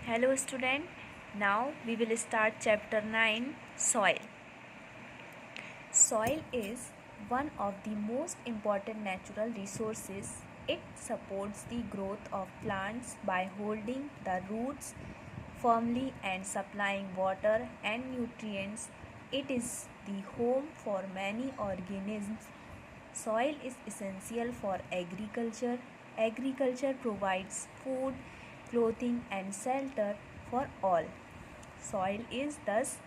Hello student, now we will start chapter 9 Soil. Soil is one of the most important natural resources. It supports the growth of plants by holding the roots firmly and supplying water and nutrients. It is the home for many organisms. Soil is essential for agriculture. Agriculture provides food, clothing and shelter for all. Soil is thus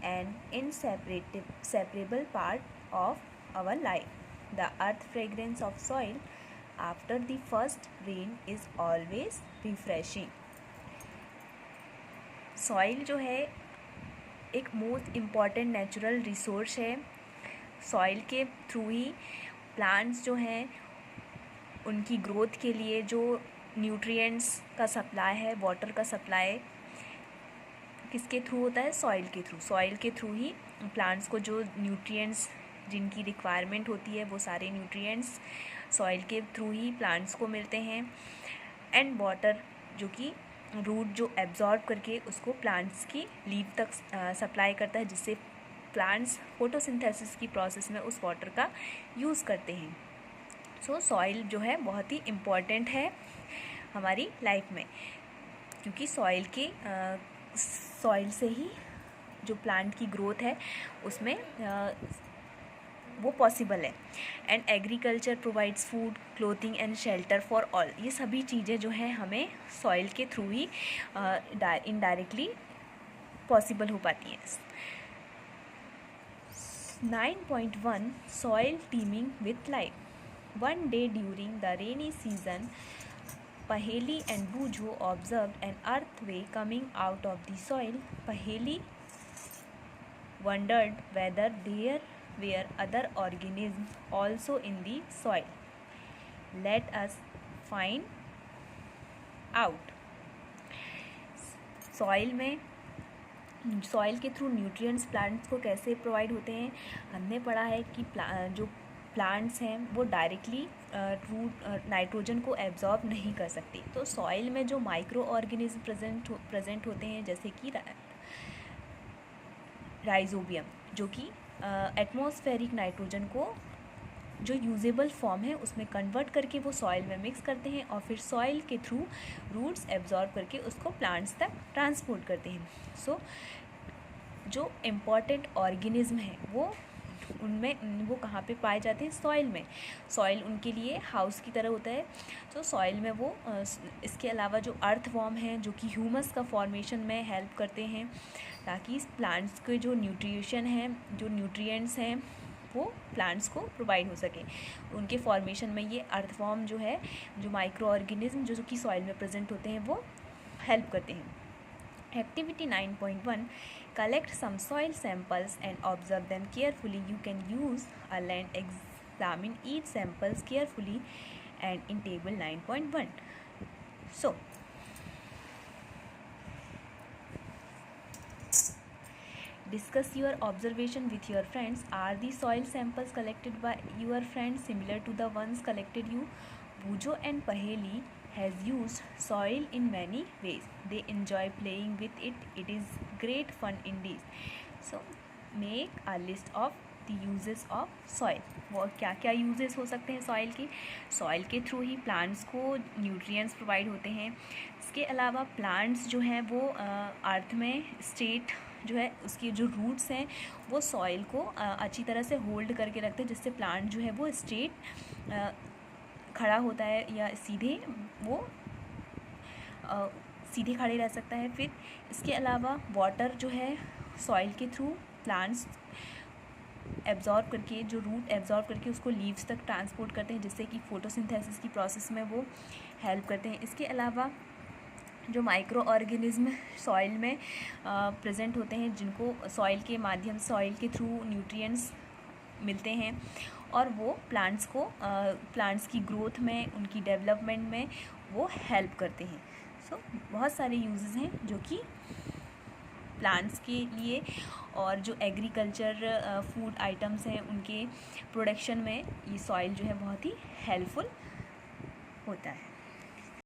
an inseparable part of our life. The earth fragrance of soil after the first rain is always refreshing. Soil जो है एक most important natural resource है. Soil के through ही plants जो हैं उनकी growth के लिए जो न्यूट्रिएंट्स का सप्लाई है, वाटर का सप्लाई किसके थ्रू होता है? सॉइल के थ्रू. सॉइल के थ्रू ही प्लांट्स को जो न्यूट्रिएंट्स जिनकी रिक्वायरमेंट होती है वो सारे न्यूट्रिएंट्स सॉइल के थ्रू ही प्लांट्स को मिलते हैं. एंड वाटर जो कि रूट जो एब्जॉर्ब करके उसको प्लांट्स की लीफ तक सप्लाई करता है, जिससे प्लांट्स फोटोसिंथेसिस की प्रोसेस में उस वाटर का यूज़ करते हैं. सो सॉइल जो है बहुत ही इम्पॉर्टेंट है हमारी लाइफ में, क्योंकि सॉइल से ही जो प्लांट की ग्रोथ है उसमें वो पॉसिबल है. And agriculture provides food, clothing and shelter for all. ये सभी चीज़ें जो हैं हमें सॉइल के थ्रू ही इनडायरेक्टली पॉसिबल हो पाती हैं. 9.1 Soil teeming with life. One day during the rainy season, Paheli and Bujo observed an earthway coming out of the soil. Paheli wondered whether there were other organisms also in the soil. Let us find out. Soil के through nutrients plants को कैसे provide होते हैं. हमने पढ़ा है कि जो प्लांट्स हैं वो डायरेक्टली रूट नाइट्रोजन को एब्जॉर्ब नहीं कर सकते. तो सॉइल में जो माइक्रो ऑर्गेनिज्म प्रेजेंट होते हैं, जैसे कि राइजोबियम, जो कि एटमॉस्फेरिक नाइट्रोजन को जो यूजेबल फॉर्म है उसमें कन्वर्ट करके वो सॉइल में मिक्स करते हैं और फिर सॉइल के थ्रू रूट्स एब्जॉर्ब करके उसको प्लांट्स तक ट्रांसपोर्ट करते हैं. सो जो इम्पॉर्टेंट ऑर्गेनिज्म हैं वो कहाँ पे पाए जाते हैं? सॉइल में. सॉइल उनके लिए हाउस की तरह होता है. तो सॉइल में वो इसके अलावा जो अर्थ वॉर्म हैं जो कि ह्यूमस का फॉर्मेशन में हेल्प करते हैं, ताकि प्लांट्स के जो न्यूट्रिशन हैं, जो न्यूट्रिएंट्स हैं वो प्लांट्स को प्रोवाइड हो सके. उनके फॉर्मेशन में ये अर्थवॉर्म जो है, जो माइक्रो ऑर्गेनिज्म जो कि सॉइल में प्रेजेंट होते हैं वो हेल्प करते हैं. Activity 9.1 Collect some soil samples and observe them carefully. You can use a land examine each samples carefully and in table 9.1. So discuss your observation with your friends. Are the soil samples collected by your friends similar to the ones collected you? Bujo and Paheli has used soil in many ways. They enjoy playing with it. It is great fun indeed. So make a list of the uses of soil. वो क्या क्या uses हो सकते हैं soil के? Soil के through ही plants को nutrients provide होते हैं. इसके अलावा प्लांट्स जो हैं वो अर्थ में स्टेट जो है उसकी जो रूट्स हैं वो सॉइल को अच्छी तरह से होल्ड करके रखते हैं, जिससे प्लांट जो है वो स्ट्रेट खड़ा होता है या सीधे खड़े रह सकता है. फिर इसके अलावा वाटर जो है सॉइल के थ्रू प्लांट्स एब्जॉर्ब करके, जो रूट एब्जॉर्ब करके उसको लीव्स तक ट्रांसपोर्ट करते हैं, जिससे कि फोटोसिंथेसिस की प्रोसेस में वो हेल्प करते हैं. इसके अलावा जो माइक्रो ऑर्गेनिज्म सॉइल में प्रेजेंट होते हैं, जिनको सॉइल के माध्यम सॉइल के थ्रू न्यूट्रिएंट्स मिलते हैं और वो प्लांट्स की ग्रोथ में, उनकी डेवलपमेंट में वो हेल्प करते हैं. सो बहुत सारे यूजेस हैं जो कि प्लांट्स के लिए और जो एग्रीकल्चर फूड आइटम्स हैं उनके प्रोडक्शन में ये सॉइल जो है बहुत ही हेल्पफुल होता है.